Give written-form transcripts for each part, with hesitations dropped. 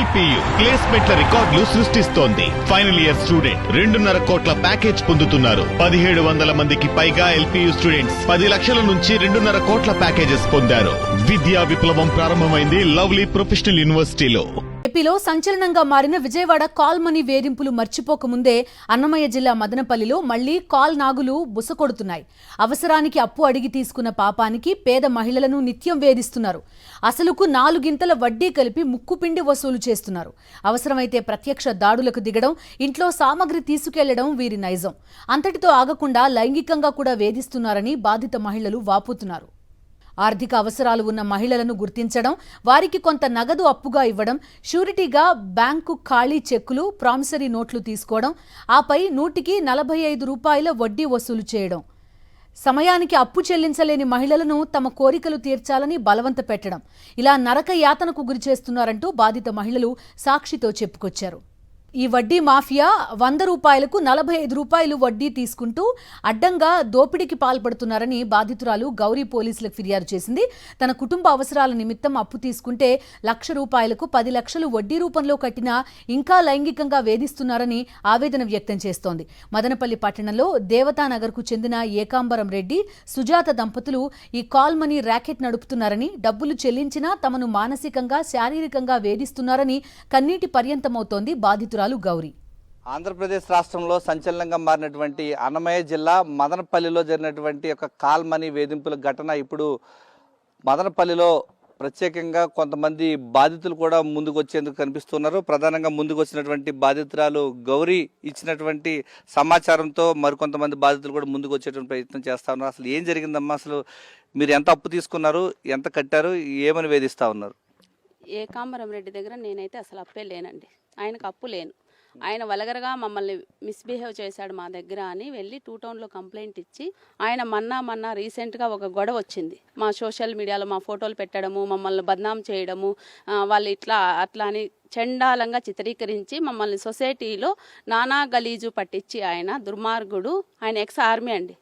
LPU ప్లేస్మెంట్ల రికార్డులు సృష్టిస్తోంది. Final year student 2.5 కోట్ల ప్యాకేజ్ పొందుతున్నారు. 1700 మందికి పైగా ఎల్పియు స్టూడెంట్స్ 10 లక్షల నుంచి 2.5 కోట్ల ప్యాకేజెస్ పొందారు. విద్యా విప్లవం ప్రారంభమైంది లవ్లీ ప్రొఫెషనల్ యూనివర్సిటీలో. ఏపీలో సంచలనంగా మారిన విజయవాడ కాల్ మనీ వేధింపులు మర్చిపోకముందే అన్నమయ్య జిల్లా మదనపల్లిలో మళ్లీ కాల్ నాగులు బుసకొడుతున్నాయి. అవసరానికి అప్పు అడిగి తీసుకున్న పాపానికి పేద మహిళలను నిత్యం వేధిస్తున్నారు. అసలుకు 4 గింతల వడ్డీ కలిపి ముక్కుపిండి వసూలు చేస్తున్నారు. అవసరమైతే ప్రత్యక్ష దాడులకు దిగడం, ఇంట్లో సామగ్రి తీసుకెళ్లడం వీరి నైజం. అంతటితో ఆగకుండా లైంగికంగా కూడా వేధిస్తున్నారని బాధిత మహిళలు వాపోతున్నారు. ఆర్థిక అవసరాలు ఉన్న మహిళలను గుర్తించడం, వారికి కొంత నగదు అప్పుగా ఇవ్వడం, షూరిటీగా బ్యాంకు ఖాళీ చెక్కులు, ప్రామిసరీ నోట్లు తీసుకోవడం, ఆపై 145 రూపాయల వడ్డీ వసూలు చేయడం, సమయానికి అప్పు చెల్లించలేని మహిళలను తమ కోరికలు తీర్చాలని బలవంత పెట్టడం, ఇలా నరక యాతనకు గురిచేస్తున్నారంటూ బాధిత మహిళలు సాక్షితో చెప్పుకొచ్చారు. ఈ వడ్డీ మాఫియా 100 రూపాయలకు 45 రూపాయలు వడ్డీ తీసుకుంటూ అడ్డంగా దోపిడీకి పాల్పడుతున్నారని బాధితురాలు గౌరీ పోలీసులకు ఫిర్యాదు చేసింది. తన కుటుంబ అవసరాల నిమిత్తం అప్పు తీసుకుంటే 1,00,000 రూపాయలకు 10 లక్షలు వడ్డీ రూపంలో కట్టినా ఇంకా లైంగికంగా వేధిస్తున్నారని ఆవేదన వ్యక్తం చేస్తోంది. మదనపల్లి పట్టణంలో దేవతానగర్కు చెందిన ఏకాంబరం రెడ్డి, సుజాత దంపతులు ఈ కాల్ మనీ ర్యాకెట్ నడుపుతున్నారని, డబ్బులు చెల్లించినా తమను మానసికంగా, శారీరకంగా వేధిస్తున్నారని కన్నీటి పర్యంతమవుతోంది బాధితురాలు గౌరీ. ఆంధ్రప్రదేశ్ రాష్ట్రంలో సంచలనంగా మారినటువంటి అన్నమయ్య జిల్లా మదనపల్లిలో జరిగినటువంటి ఒక కాల్ మనీ వేధింపుల ఘటన ఇప్పుడు మదనపల్లిలో ప్రత్యేకంగా కొంతమంది బాధితులు కూడా ముందుకు వచ్చేందుకు కనిపిస్తున్నారు. ప్రధానంగా ముందుకు వచ్చినటువంటి బాధితురాలు గౌరీ ఇచ్చినటువంటి సమాచారంతో మరికొంతమంది బాధితులు కూడా ముందుకు వచ్చేటువంటి ప్రయత్నం చేస్తా ఉన్నారు. అసలు ఏం జరిగిందమ్మా? అసలు మీరు ఎంత అప్పు తీసుకున్నారు, ఎంత కట్టారు, ఏమని వేధిస్తా ఉన్నారు? ఏకాంబరం రెడ్డి దగ్గర నేనైతే అసలు అప్పే లేనండి. ఆయనకు అప్పు లేను. ఆయన వలగరగా మమ్మల్ని మిస్బిహేవ్ చేశాడు మా దగ్గర అని వెళ్ళి 2 టౌన్లో కంప్లైంట్ ఇచ్చి ఆయన మన్నా రీసెంట్గా ఒక గొడవ వచ్చింది. మా సోషల్ మీడియాలో మా ఫోటోలు పెట్టడము, మమ్మల్ని బద్నాం చేయడము, వాళ్ళు అట్లా అని చండాలంగా చిత్రీకరించి మమ్మల్ని సొసైటీలో నానా గలీజు పట్టించి ఆయన దుర్మార్గుడు. ఆయన ఎక్స్ ఆర్మీ అండి,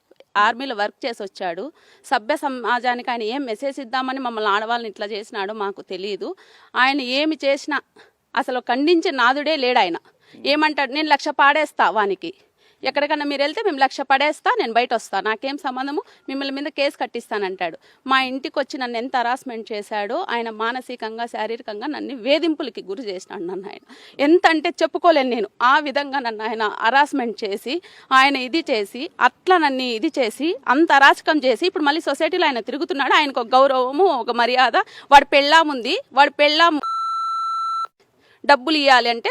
ఆర్మీలో వర్క్ చేసి వచ్చాడు. సభ్య సమాజానికి ఆయన ఏం మెసేజ్ ఇద్దామని మమ్మల్ని ఆడవాళ్ళని ఇట్లా చేసినాడో మాకు తెలియదు. ఆయన ఏమి చేసినా అసలు ఖండించే నాదుడే లేడు. ఆయన ఏమంటాడు, నేను 1,00,000 పాడేస్తా, వానికి ఎక్కడికన్నా మీరు వెళ్తే మేము 1,00,000 పడేస్తా, నేను బయట వస్తా, నాకేం సంబంధము, మిమ్మల్ని మీద కేసు కట్టిస్తానంటాడు. మా ఇంటికి వచ్చి నన్ను ఎంత హరాస్మెంట్ చేశాడో ఆయన, మానసికంగా శారీరకంగా నన్ను వేధింపులకి గురి చేసినాడు. నన్ను ఆయన ఎంత అంటే చెప్పుకోలేను నేను. ఆ విధంగా నన్ను ఆయన హరాస్మెంట్ చేసి, ఆయన ఇది చేసి, అట్లా నన్ను ఇది చేసి, అంత అరాచకం చేసి ఇప్పుడు మళ్ళీ సొసైటీలో ఆయన తిరుగుతున్నాడు. ఆయనకు ఒక గౌరవము, ఒక మర్యాద. వాడి పెళ్ళాం ఉంది, వాడి పెళ్ళాం డబ్బులు ఇవ్వాలి అంటే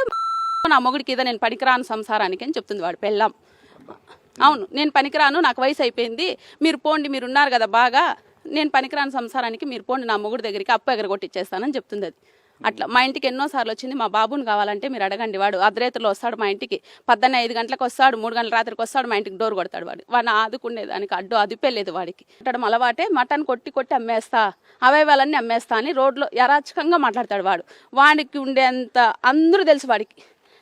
నా మొగుడికి ఇదా నేను పనికిరాను సంసారానికి అని చెప్తుంది వాడు పెళ్ళాం. అవును, నేను పనికిరాను, నాకు వయసు అయిపోయింది, మీరు పోండి, మీరు ఉన్నారు కదా బాగా, నేను పనికిరాను సంసారానికి మీరు పోండి, నా మొగుడి దగ్గరికి అప్పు ఎగరగొట్టిచ్చేస్తానని చెప్తుంది. అది అట్లా మా ఇంటికి ఎన్నోసార్లు వచ్చింది. మా బాబుని కావాలంటే మీరు అడగండి, వాడు అర్ధరాత్రిలో వస్తాడు మా ఇంటికి, 5 గంటలకు వస్తాడు, 3 గంటల రాత్రికి వస్తాడు, మా ఇంటికి డోర్ కొడతాడు. వాడిని ఆదుకునేదానికి అదిపే లేదు వాడికి. కొట్టడం అలవాటే, మటన్ కొట్టి అమ్మేస్తా, అవయవాలన్నీ అమ్మేస్తా అని రోడ్లో అరాచకంగా మాట్లాడతాడు వాడు. వాడికి ఉండేంత అందరూ తెలుసు వాడికి,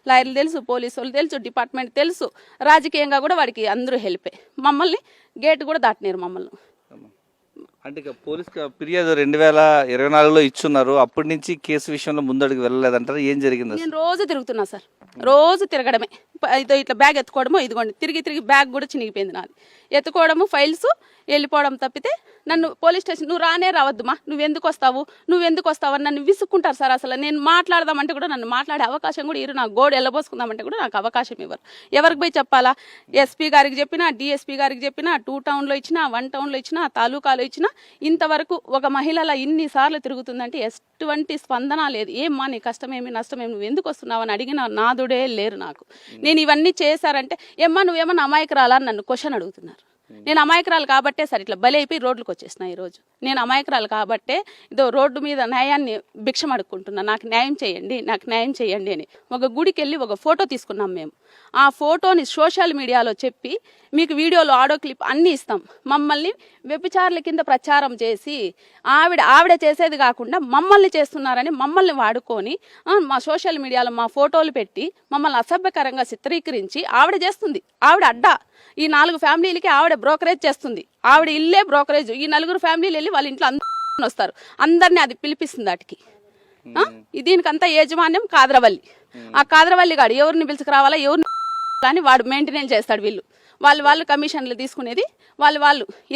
లాయర్లు తెలుసు, పోలీసు వాళ్ళు తెలుసు, డిపార్ట్మెంట్ తెలుసు, రాజకీయంగా కూడా వాడికి అందరూ హెల్పే. మమ్మల్ని గేటు కూడా దాటినారు మమ్మల్ని. అంటే పోలీస్ ఫిర్యాదు 2024లో ఇచ్చున్నారు, అప్పటి నుంచి కేసు విషయంలో ముందడుగు వెళ్ళలేదంటారు. ఏం జరిగింది? నేను రోజు తిరుగుతున్నా సార్, రోజు తిరగడమే. ఇట్లా బ్యాగ్ ఎత్తుకోవడము, ఇదిగోండి తిరిగి బ్యాగ్ కూడా చినిగిపోయింది నాది. ఎత్తుకోవడము, ఫైల్స్ వెళ్ళిపోవడం తప్పితే నన్ను పోలీస్ స్టేషన్ నువ్వు రానే రావద్దుమా, నువ్వెందుకు వస్తావు అని నన్ను విసుక్కుంటారు సార్. అసలు నేను మాట్లాడదామంటే కూడా నన్ను మాట్లాడే అవకాశం కూడా ఇరు, నాకు గోడు ఎల్లబోసుకుందామంటే కూడా నాకు అవకాశం ఇవ్వరు. ఎవరికి పోయి చెప్పాలా? ఎస్పీ గారికి చెప్పినా, డిఎస్పీ గారికి చెప్పినా, 2 టౌన్లో ఇచ్చినా, 1 టౌన్లో ఇచ్చినా, తాలూకాలో ఇచ్చినా, ఇంతవరకు ఒక మహిళల ఇన్నిసార్లు తిరుగుతుందంటే ఎటువంటి స్పందన లేదు. ఏమ్మా నీ కష్టమేమి నష్టమేమి, నువ్వు ఎందుకు వస్తున్నావు అని అడిగిన నాదుడే లేరు నాకు. నేను ఇవన్నీ చేశారంటే ఏమ్మా నువ్వేమన్నా అమాయకురాలా అని నన్ను క్వశ్చన్ అడుగుతున్నారు. నేను అమాయకురాలు కాబట్టే సార్ ఇట్లా బలి అయిపోయి రోడ్లకు వచ్చేసిన. ఈరోజు నేను అమాయకురాలు కాబట్టే ఇదో రోడ్డు మీద న్యాయాన్ని భిక్షం అడుక్కుంటున్నా, నాకు న్యాయం చేయండి అని. ఒక గుడికి వెళ్ళి ఒక ఫోటో తీసుకున్నాం మేము. ఆ ఫోటోని సోషల్ మీడియాలో చెప్పి మీకు వీడియోలు, ఆడియో క్లిప్ అన్నీ ఇస్తాం. మమ్మల్ని వ్యభిచారుల కింద ప్రచారం చేసి ఆవిడ చేసేది కాకుండా మమ్మల్ని చేస్తున్నారని మమ్మల్ని వాడుకొని మా సోషల్ మీడియాలో మా ఫోటోలు పెట్టి మమ్మల్ని అసభ్యకరంగా చిత్రీకరించి ఆవిడ చేస్తుంది. ఆవిడ అడ్డా ఈ 4 ఫ్యామిలీలకి ఆవిడ బ్రోకరేజ్ చేస్తుంది. ఆవిడ ఇల్లే బ్రోకరేజ్. ఈ 4 ఫ్యామిలీలు వెళ్ళి వాళ్ళ ఇంట్లో అందరూ వస్తారు, అందరినీ అది పిలిపిస్తుంది. వాటికి దీనికంతా యాజమాన్యం కాదరవల్లి. ఆ కాదరవల్లి గాడు ఎవరిని పిలుచుకురావాలా, ఎవరిని కానీ వాడు మెయింటెనెన్స్ చేస్తాడు. వాళ్ళు కమిషన్లు తీసుకునేది వాళ్ళు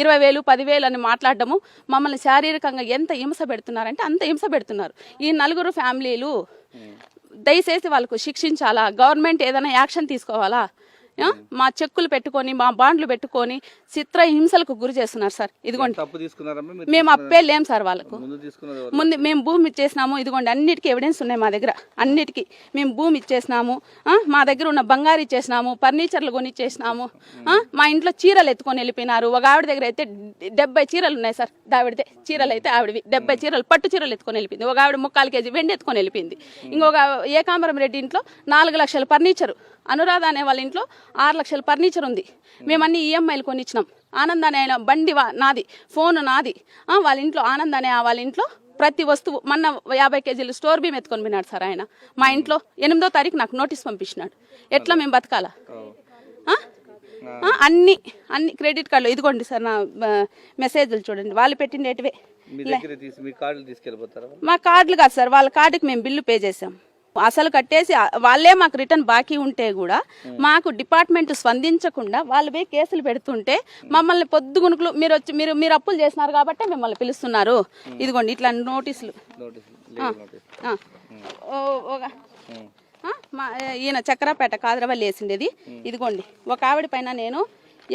20,000 10,000 అని మాట్లాడడము. మమ్మల్ని శారీరకంగా ఎంత హింస పెడుతున్నారంటే అంత హింస పెడుతున్నారు. ఈ 4 ఫ్యామిలీలు దయచేసి వాళ్ళకు శిక్షించాలా, గవర్నమెంట్ ఏదైనా యాక్షన్ తీసుకోవాలా. మా చెక్కులు పెట్టుకొని మా బాండ్లు పెట్టుకొని చిత్ర హింసలకు గురి చేస్తున్నారు సార్. ఇదిగోండి మేము అప్పే లేం సార్ వాళ్ళకు. ముందు మేము భూమి ఇచ్చేసినాము. ఇదిగోండి అన్నిటికీ ఎవిడెన్స్ ఉన్నాయి మా దగ్గర. అన్నిటికీ మేము భూమి ఇచ్చేసినాము. మా దగ్గర ఉన్న బంగారు ఇచ్చేసినాము, ఫర్నిచర్లు కొని ఇచ్చేసినాము. మా ఇంట్లో చీరలు ఎత్తుకొని వెళ్ళిపోయినారు. ఒక ఆవిడ దగ్గర అయితే 70 చీరలు ఉన్నాయి సార్. ఆవిడదే చీరలు అయితే ఆవిడవి 70 చీరలు, పట్టు చీరలు ఎత్తుకొని వెళ్ళిపోయింది. ఒక ఆవిడ 3/4 కేజీ వెండి ఎత్తుకొని వెళ్ళిపోయింది. ఇంకొక ఏకాంబరం రెడ్డి ఇంట్లో 4 లక్షల ఫర్నిచరు, అనురాధ అనే వాళ్ళ ఇంట్లో 6 లక్షల ఫర్నిచర్ ఉంది. మేమన్నీ ఈఎంఐలు కొనిచ్చినాం. ఆనంద్ అనే బండి నాది, ఫోన్ నాది. వాళ్ళ ఇంట్లో ఆనంద్ అనే వాళ్ళ ఇంట్లో ప్రతి వస్తువు మొన్న 50 కేజీలు స్టోర్ బియ్యం ఎత్తుకొని పోయినాడు సార్ ఆయన. మా ఇంట్లో 8వ తారీఖు నాకు నోటీస్ పంపించినాడు. ఎట్లా మేము బతకాలా? అన్ని క్రెడిట్ కార్డులు ఇదిగోండి సార్, నా మెసేజ్లు చూడండి. వాళ్ళు పెట్టిండేటివే. మా కార్డులు కాదు సార్, వాళ్ళ కార్డుకి మేము బిల్లు పే చేసాం. అసలు కట్టేసి వాళ్ళే మాకు రిటర్న్ బాకీ ఉంటే కూడా మాకు డిపార్ట్మెంట్ స్పందించకుండా వాళ్ళు పోయి కేసులు పెడుతుంటే మమ్మల్ని పొద్దుగునుకులు మీరు అప్పులు చేసినారు కాబట్టి మిమ్మల్ని పిలుస్తున్నారు. ఇదిగోండి ఇట్లా నోటీసులు. ఈయన చక్రపేట కాదరవల్లి వేసిండేది. ఇదిగోండి ఒక ఆవిడ పైన నేను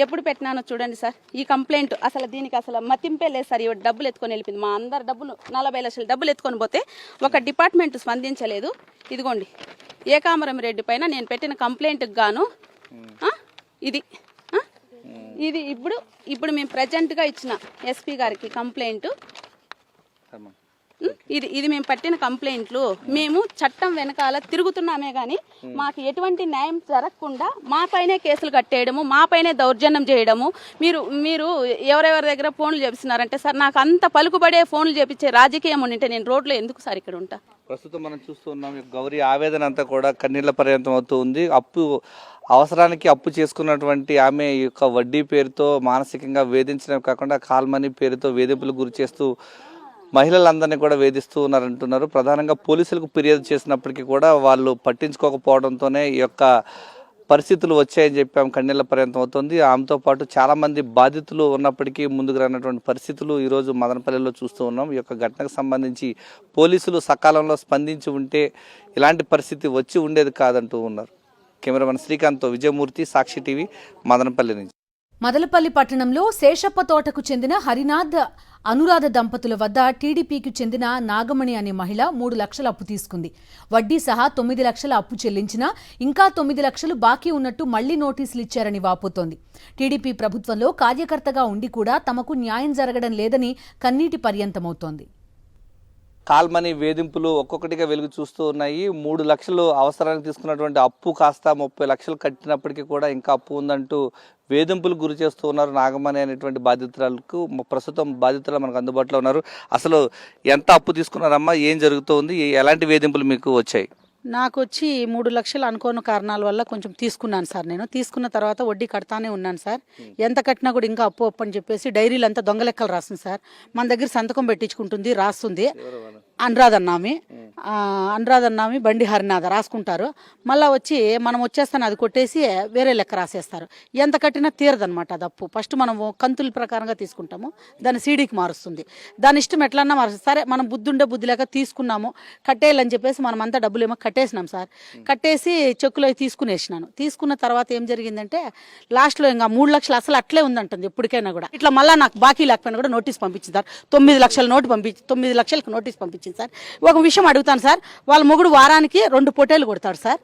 ఎప్పుడు పెట్టినానో చూడండి సార్. ఈ కంప్లైంట్ అసలు దీనికి అసలు మతింపే లేదు సార్. ఇవి డబ్బులు ఎత్తుకొని వెళ్ళిపోయింది. మా అందరు డబ్బులు 40 లక్షల డబ్బులు ఎత్తుకొని పోతే ఒక డిపార్ట్మెంట్ స్పందించలేదు. ఇదిగోండి ఏకాంబరం రెడ్డి పైన నేను పెట్టిన కంప్లైంట్కి గాను ఇది ఇప్పుడు మేము ప్రజెంట్గా ఇచ్చిన ఎస్పీ గారికి కంప్లైంట్. ఇది మేము పట్టిన కంప్లైంట్లు. మేము చట్టం వెనకాల తిరుగుతున్నామే కానీ మాకు ఎటువంటి న్యాయం జరగకుండా మా పైనే కేసులు కట్టేయడము, మా పైనే దౌర్జన్యం చేయడము. మీరు ఎవరెవరి దగ్గర ఫోన్లు చేపిస్తున్నారంటే సార్, నాకు అంత పలుకుబడే ఫోన్లు చేపించే రాజకీయం ఉంటే నేను రోడ్లో ఎందుకు సార్ ఇక్కడ ఉంటా? ప్రస్తుతం మనం చూస్తున్నాం గౌరీ ఆవేదన అంతా కూడా కన్నీళ్ల పర్యంతం అవుతూ ఉంది. అవసరానికి అప్పు చేసుకున్నటువంటి ఆమె యొక్క వడ్డీ పేరుతో మానసికంగా వేధించడం కాకుండా కాల్ మనీ పేరుతో వేధింపులకు గురి చేస్తూ మహిళలందరినీ కూడా వేధిస్తూ ఉన్నారంటున్నారు. ప్రధానంగా పోలీసులకు ఫిర్యాదు చేసినప్పటికీ కూడా వాళ్ళు పట్టించుకోకపోవడంతోనే ఈ యొక్క పరిస్థితులు వచ్చాయని చెప్పి ఆమె కన్నీళ్ల పర్యంతం అవుతుంది. ఆమెతో పాటు చాలామంది బాధితులు ఉన్నప్పటికీ ముందుకు రానటువంటి పరిస్థితులు ఈరోజు మదనపల్లిలో చూస్తూ ఉన్నాం. ఈ యొక్క ఘటనకు సంబంధించి పోలీసులు సకాలంలో స్పందించి ఉంటే ఇలాంటి పరిస్థితి వచ్చి ఉండేది కాదంటూ ఉన్నారు. కెమెరామెన్ శ్రీకాంత్తో విజయమూర్తి, సాక్షి టీవీ, మదనపల్లి నుంచి. మదనపల్లి పట్టణంలో శేషప్ప తోటకు చెందిన హరినాథ్ అనురాధ దంపతుల వద్ద టీడీపీకి చెందిన నాగమణి అనే మహిళ 3 లక్షల అప్పు తీసుకుంది. వడ్డీ సహా 9 లక్షల అప్పు చెల్లించినా ఇంకా 9 లక్షలు బాకీ ఉన్నట్టు మళ్లీ నోటీసులు ఇచ్చారని వాపోతోంది. టీడీపీ ప్రభుత్వంలో కార్యకర్తగా ఉండి కూడా తమకు న్యాయం జరగడం లేదని కన్నీటి పర్యంతమవుతోంది. కాల్ మనీ వేధింపులు ఒక్కొక్కటిగా వెలుగు చూస్తూ ఉన్నాయి. 3 లక్షలు అవసరానికి తీసుకున్నటువంటి అప్పు కాస్త 30 లక్షలు కట్టినప్పటికీ కూడా ఇంకా అప్పు ఉందంటూ వేధింపులు గురి చేస్తూ ఉన్నారు నాగమణి అనేటువంటి బాధితురాలకు. ప్రస్తుతం బాధితులు మనకు అందుబాటులో ఉన్నారు. అసలు ఎంత అప్పు తీసుకున్నారమ్మా, ఏం జరుగుతుంది, ఎలాంటి వేధింపులు మీకు వచ్చాయి? నాకు వచ్చి 3 లక్షలు అనుకోని కారణాల వల్ల కొంచెం తీసుకున్నాను సార్. నేను తీసుకున్న తర్వాత వడ్డీ కడతానే ఉన్నాను సార్. ఎంత కట్టినా కూడా ఇంకా అప్పు అని చెప్పేసి డైరీలు అంతా దొంగ లెక్కలు రాస్తుంది సార్. మన దగ్గర సంతకం పెట్టించుకుంటుంది, రాస్తుంది. అనురాధ అన్నామి బండి హరినాథ రాసుకుంటారు. మళ్ళీ వచ్చి మనం వచ్చేస్తాను అది కొట్టేసి వేరే లెక్క రాసేస్తారు. ఎంత కట్టినా తీరదనమాట అది అప్పు. ఫస్ట్ మనం కంతుల ప్రకారంగా తీసుకుంటాము, దాన్ని సీడీకి మారుస్తుంది. దాని ఇష్టం ఎట్లన్నా మారుస్తుంది. సరే మనం బుద్ధి లేక తీసుకున్నాము, కట్టేయాలని చెప్పేసి మనం అంతా డబ్బులు ఏమో కట్టేసినాం సార్. కట్టేసి చెక్కులో తీసుకునేసినాను. తీసుకున్న తర్వాత ఏం జరిగిందంటే లాస్ట్లో ఇంకా 3 లక్షలు అసలు అట్లే ఉందంటుంది ఎప్పటికైనా కూడా. ఇట్లా మళ్ళీ నాకు బాకీ లేకపోయినా కూడా నోటీస్ పంపించింది సార్. 9 లక్షల నోటు 9 లక్షలకు నోటీస్ పంపించింది సార్. ఒక విషయం అడుగుతాను సార్, వాళ్ళ మొగుడు వారానికి 2 పొటేలు కొడతాడు సార్.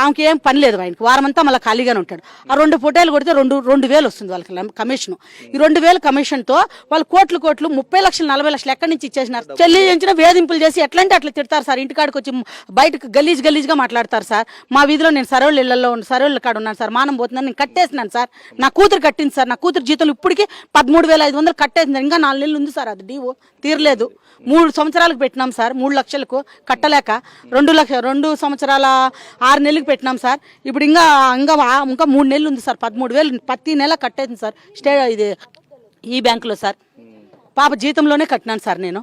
ఆమెకి ఏం పని లేదు, ఆయనకి వారం అంతా మళ్ళీ ఖాళీగానే ఉంటాడు. ఆ 2 పొటేలు కొడితే 2,000 వస్తుంది వాళ్ళకి కమిషన్. ఈ 2,000 కమిషన్తో వాళ్ళు కోట్లు 30 లక్షలు 40 లక్షలు ఎక్కడి నుంచి ఇచ్చేసినారు. చెల్లించిన వేధింపులు చేసి ఎట్లంటే అట్లా తిడతారు సార్. ఇంటికాడికి వచ్చి బయటకు గలీజ్గా మాట్లాడతారు సార్. మా వీధిలో నేను సరవళ్ళ కాడ ఉన్నాను సార్. మానం పోతుందని నేను కట్టేసినాను సార్. నా కూతురు కట్టింది సార్. నా కూతురు జీతం ఇప్పటికీ 13,500 కట్టేసింది. ఇంకా 4 నెలలు ఉంది సార్. అది డీవో తీరలేదు. 3 సంవత్సరాలకు పెట్టినాం సార్. 3 లక్షలకు కట్టలేక 2 సంవత్సరాల 6 నెలలకు పెట్టినాం సార్. ఇప్పుడు ఇంకా 3 నెలలు ఉంది సార్. 13,000 ప్రతి నెల కట్టేది సార్. ఇది ఈ బ్యాంకులో సార్. పాప జీతంలోనే కట్టినాను సార్ నేను.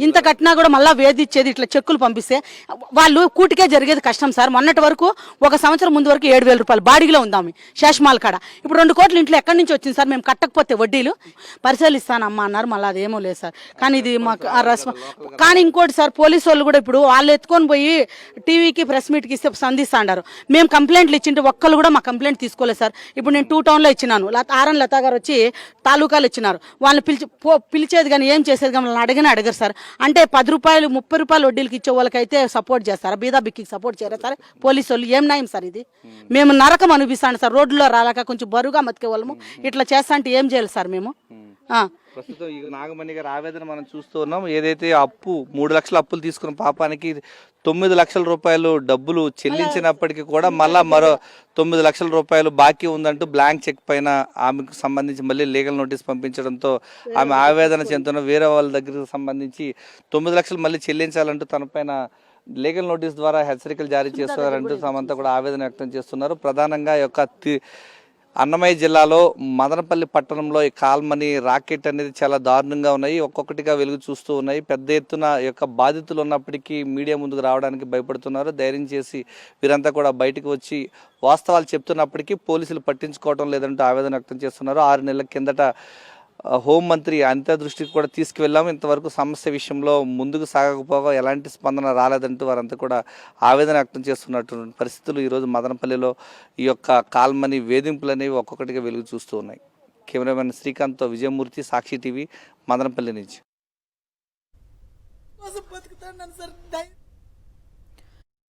ఇంత కట్టినా కూడా మళ్ళీ వేధించేది, ఇట్లా చెక్కులు పంపిస్తే వాళ్ళు కూటికే జరిగేది కష్టం సార్. మొన్నటి వరకు 1 సంవత్సరం ముందు వరకు 7,000 రూపాయలు బాడీలో ఉందాము శేషమాల్ కాడ. ఇప్పుడు 2 కోట్ల ఇంట్లో ఎక్కడి నుంచి వచ్చింది సార్? మేము కట్టకపోతే వడ్డీలు పరిశీలిస్తానమ్మా అన్నారు, మళ్ళీ అదేమో లేదు సార్. కానీ ఇది మాకు కానీ ఇంకోటి సార్, పోలీసు వాళ్ళు కూడా ఇప్పుడు వాళ్ళు ఎత్తుకొని పోయి టీవీకి ప్రెస్ మీట్కి ఇస్తే సంధిస్తాండారు. మేము కంప్లైంట్లు ఇచ్చింటే ఒక్కళ్ళు కూడా మా కంప్లైంట్ తీసుకోలేదు సార్. ఇప్పుడు నేను 2 టౌన్లో ఇచ్చినాను, ఆర్ఎన్ లతా గారు వచ్చి తాలూకాలు ఇచ్చినారు. వాళ్ళని పిలిచేది కానీ ఏం చేసేది కానీ వాళ్ళని అడగరు సార్. అంటే 10 రూపాయలు 30 రూపాయలు వడ్డీలకి ఇచ్చే వాళ్ళకైతే సపోర్ట్ చేస్తారా? బీదా బిక్కికి సపోర్ట్ చేయరా సార్ పోలీసు వాళ్ళు? ఏం న్యాయం సార్ ఇది? మేము నరకం అనిపిస్తాను సార్. రోడ్లో రాలేక కొంచెం బరువుగా మతికే వాళ్ళము ఇట్లా చేస్తా అంటే ఏం చేయాలి సార్ మేము? ప్రస్తుతం ఈ నాగమణి గారి ఆవేదన మనం చూస్తూ ఉన్నాం. ఏదైతే అప్పు 3 లక్షల అప్పులు తీసుకున్న పాపానికి 9 లక్షల రూపాయలు డబ్బులు చెల్లించినప్పటికీ కూడా మళ్ళా మరో 9 లక్షల రూపాయలు బాకీ ఉందంటూ బ్లాంక్ చెక్ పైన ఆమెకు సంబంధించి మళ్ళీ లీగల్ నోటీస్ పంపించడంతో ఆమె ఆవేదన చెందుతున్న వేరే వాళ్ళ దగ్గరకు సంబంధించి 9 లక్షలు మళ్ళీ చెల్లించాలంటూ తన పైన లీగల్ నోటీస్ ద్వారా హెచ్చరికలు జారీ చేస్తున్నారంటూ తమంతా కూడా ఆవేదన వ్యక్తం చేస్తున్నారు. ప్రధానంగా ఈ యొక్క అన్నమయ్య జిల్లాలో మదనపల్లి పట్టణంలో ఈ కాల్మనీ రాకెట్ అనేది చాలా దారుణంగా ఉన్నాయి. ఒక్కొక్కటిగా వెలుగు చూస్తూ ఉన్నాయి. పెద్ద ఎత్తున యొక్క బాధితులు ఉన్నప్పటికీ మీడియా ముందుకు రావడానికి భయపడుతున్నారు. ధైర్యం చేసి వీరంతా కూడా బయటకు వచ్చి వాస్తవాలు చెప్తున్నప్పటికీ పోలీసులు పట్టించుకోవడం లేదంటూ ఆవేదన వ్యక్తం చేస్తున్నారు. 6 నెలల కిందట హోంమంత్రి అంత్య దృష్టికి కూడా తీసుకువెళ్ళాము. ఇంతవరకు సమస్య విషయంలో ముందుకు సాగకపోగా ఎలాంటి స్పందన రాలేదంటూ వారంతా కూడా ఆవేదన వ్యక్తం చేస్తున్నటువంటి పరిస్థితులు ఈరోజు మదనపల్లిలో ఈ యొక్క కాల్మనీ వేధింపులు అనేవి ఒక్కొక్కటిగా వెలుగు చూస్తూ ఉన్నాయి. కెమెరామెన్ శ్రీకాంత్తో విజయమూర్తి, సాక్షి టీవీ, మదనపల్లి నుంచి.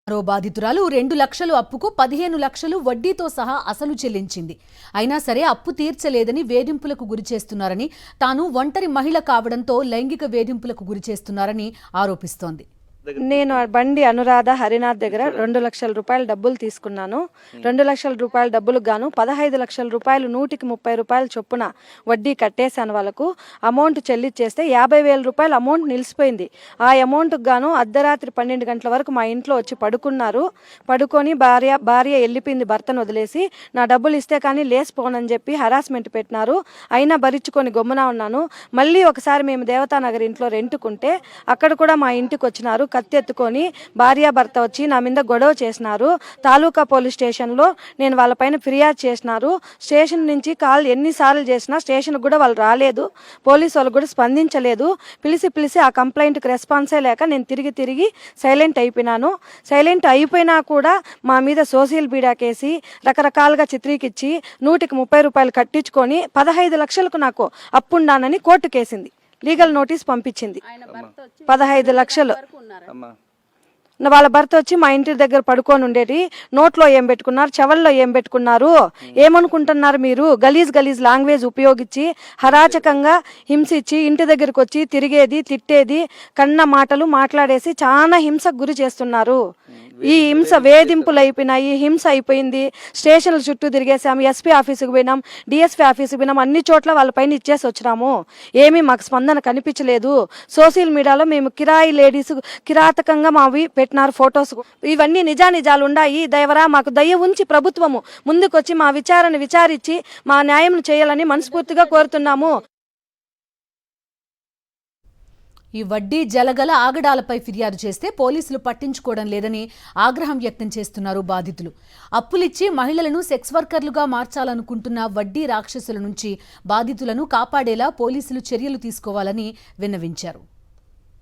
మరో బాధితురాలు 2 లక్షలు అప్పుకు 15 లక్షలు వడ్డీతో సహా అసలు చెల్లించింది. అయినా సరే అప్పు తీర్చలేదని వేధింపులకు గురిచేస్తున్నారని, తాను ఒంటరి మహిళ కావడంతో లైంగిక వేధింపులకు గురిచేస్తున్నారని ఆరోపిస్తోంది. నేను బండి అనురాధ హరినాథ్ దగ్గర 2 లక్షల రూపాయల డబ్బులు తీసుకున్నాను. 2 లక్షల రూపాయల డబ్బులకు గాను 15 లక్షల రూపాయలు 100కి 30 రూపాయల చొప్పున వడ్డీ కట్టేశాను. వాళ్ళకు అమౌంట్ చెల్లించేస్తే 50,000 రూపాయలు అమౌంట్ నిలిచిపోయింది. ఆ అమౌంట్కి గాను అర్ధరాత్రి 12 గంటల వరకు మా ఇంట్లో వచ్చి పడుకున్నారు. పడుకొని భార్య వెళ్ళిపోయింది భర్తను వదిలేసి. నా డబ్బులు ఇస్తే కానీ లేసిపోనని చెప్పి హరాస్మెంట్ పెట్టినారు. అయినా భరించుకొని గమ్మున ఉన్నాను. మళ్ళీ ఒకసారి మేము దేవతానగర్ ఇంట్లో రెంటుకుంటే అక్కడ కూడా మా ఇంటికి వచ్చినారు. కత్తెత్తుకొని భార్యాభర్త వచ్చి నా మీద గొడవ చేసినారు. తాలూకా పోలీస్ స్టేషన్లో నేను వాళ్ళపైన ఫిర్యాదు చేసినారు. స్టేషన్ నుంచి కాల్ ఎన్నిసార్లు చేసినా స్టేషన్కి కూడా వాళ్ళు రాలేదు. పోలీసు వాళ్ళు కూడా స్పందించలేదు. పిలిచి ఆ కంప్లైంట్కి రెస్పాన్సే లేక నేను తిరిగి సైలెంట్ అయిపోయినాను. సైలెంట్ అయిపోయినా కూడా మా మీద సోషల్ మీడియా కేసి రకరకాలుగా చిత్రీకిచ్చి 100కి 30 రూపాయలు కట్టించుకొని 15 లక్షలకు నాకు అప్పుండానని కోర్టు కేసింది. లీగల్ నోటీస్ పంపించింది. 15 లక్షలు. వాళ్ళ భర్త వచ్చి మా ఇంటి దగ్గర పడుకొని ఉండేది. నోట్లో ఏం పెట్టుకున్నారు, చెవుల్లో ఏం పెట్టుకున్నారు, ఏమనుకుంటున్నారు మీరు? గలీజ్ లాంగ్వేజ్ ఉపయోగించి హరాచకంగా హింసించి ఇంటి దగ్గరకు వచ్చి తిరిగేది, తిట్టేది, కన్న మాటలు మాట్లాడేసి చాలా హింసకు గురి చేస్తున్నారు. ఈ హింస వేధింపులు అయిపోయినాయి. హింస అయిపోయింది. స్టేషన్ల చుట్టూ తిరిగేసాము. ఎస్పీ ఆఫీసుకు పోయినాం, డిఎస్పీ ఆఫీసుకు పోయినాం. అన్ని చోట్ల వాళ్ళపైన ఇచ్చేసి వచ్చినాము. ఏమీ మాకు స్పందన కనిపించలేదు. సోషల్ మీడియాలో మేము కిరాయి లేడీస్ కిరాతకంగా మావి పెట్టినారు ఫొటోస్. ఇవన్నీ నిజాలు ఉన్నాయి. దయవరా మాకు దయ ఉంచి ప్రభుత్వము ముందుకొచ్చి మా విచారణ విచారించి మా న్యాయం చేయాలని మనస్ఫూర్తిగా కోరుతున్నాము. ఈ వడ్డీ జలగల ఆగడాలపై ఫిర్యాదు చేస్తే పోలీసులు పట్టించుకోవడం లేదని ఆగ్రహం వ్యక్తం చేస్తున్నారు బాధితులు. అప్పులిచ్చి మహిళలను సెక్స్ వర్కర్లుగా మార్చాలనుకుంటున్న వడ్డీ రాక్షసుల నుంచి బాధితులను కాపాడేలా పోలీసులు చర్యలు తీసుకోవాలని విన్నవించారు.